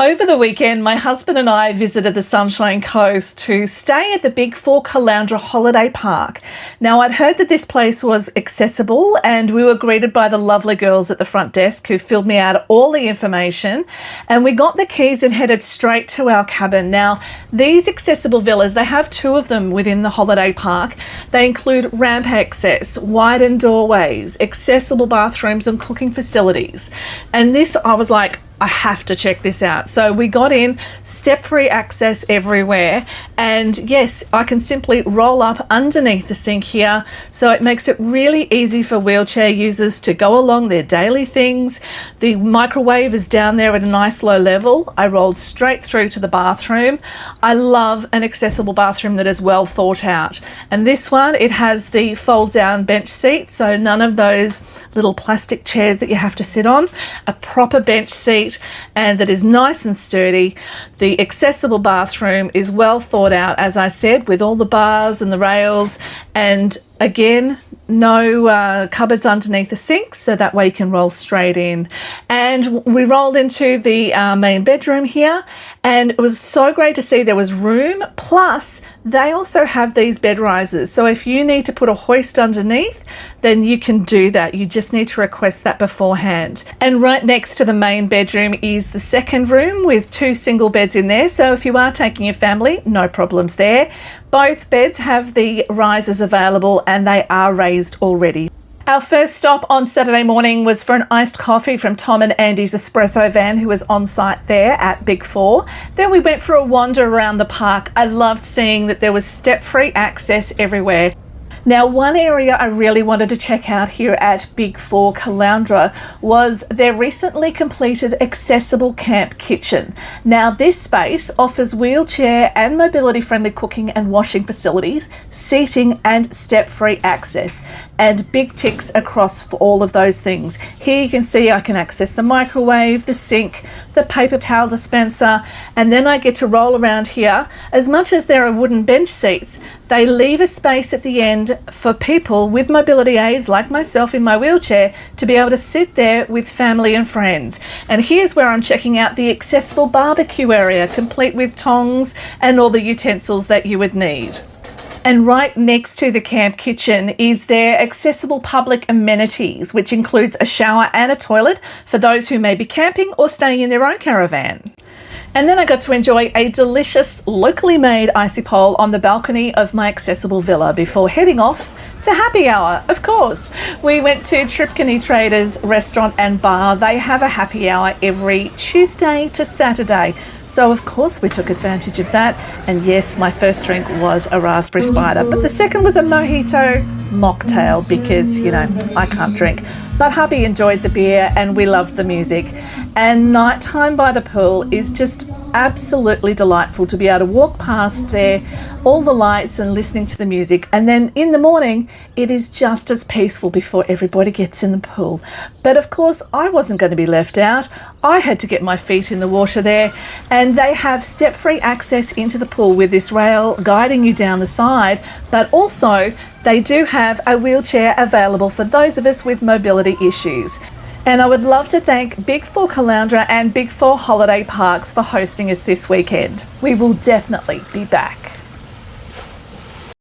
Over the weekend, my husband and I visited the Sunshine Coast to stay at the BIG4 Caloundra holiday park. Now, I'd heard that this place was accessible and we were greeted by the lovely girls at the front desk who filled me out all the information, and we got the keys and headed straight to our cabin. Now, these accessible villas, they have two of them within the holiday park. They include ramp access, widened doorways, accessible bathrooms and cooking facilities. And this, I was like, I have to check this out. So we got in, step-free access everywhere, and yes, I can simply roll up underneath the sink here, so it makes it really easy for wheelchair users to go along their daily things. The microwave is down there at a nice low level. I rolled straight through to the bathroom. I love an accessible bathroom that is well thought out, and this one, it has the fold-down bench seat, so none of those little plastic chairs that you have to sit on. A proper bench seat, and that is nice and sturdy. The accessible bathroom is well thought out, as I said, with all the bars and the rails, and again, no cupboards underneath the sink, so that way you can roll straight in. And we rolled into the main bedroom here, and it was so great to see there was room, plus they also have these bed risers, so if you need to put a hoist underneath, then you can do that. You just need to request that beforehand. And right next to the main bedroom is the second room with two single beds in there, so if you are taking your family, no problems there. Both beds have the risers available and they are raised already. Our first stop on Saturday morning was for an iced coffee from Tom and Andy's espresso van, who was on site there at BIG4. Then we went for a wander around the park. I loved seeing that there was step-free access everywhere. Now, one area I really wanted to check out here at BIG4 Caloundra was their recently completed accessible camp kitchen. Now, this space offers wheelchair and mobility-friendly cooking and washing facilities, seating and step-free access, and big ticks across for all of those things. Here you can see I can access the microwave, the sink, the paper towel dispenser, and then I get to roll around here. As much as there are wooden bench seats, they leave a space at the end for people with mobility aids like myself in my wheelchair to be able to sit there with family and friends. And here's where I'm checking out the accessible barbecue area, complete with tongs and all the utensils that you would need. And right next to the camp kitchen is their accessible public amenities, which includes a shower and a toilet for those who may be camping or staying in their own caravan. And then I got to enjoy a delicious locally made icy pole on the balcony of my accessible villa before heading off to happy hour, of course. We went to Tripcani Traders restaurant and bar. They have a happy hour every Tuesday to Saturday. So of course we took advantage of that. And yes, my first drink was a raspberry spider, but the second was a mojito mocktail because, you know, I can't drink. But hubby enjoyed the beer and we loved the music. And nighttime by the pool is just absolutely delightful to be able to walk past there, all the lights and listening to the music. And then in the morning, it is just as peaceful before everybody gets in the pool. But of course, I wasn't going to be left out. I had to get my feet in the water there, and they have step-free access into the pool with this rail guiding you down the side, but also they do have a wheelchair available for those of us with mobility issues. And I would love to thank BIG4 Caloundra and BIG4 Holiday Parks for hosting us this weekend. We will definitely be back.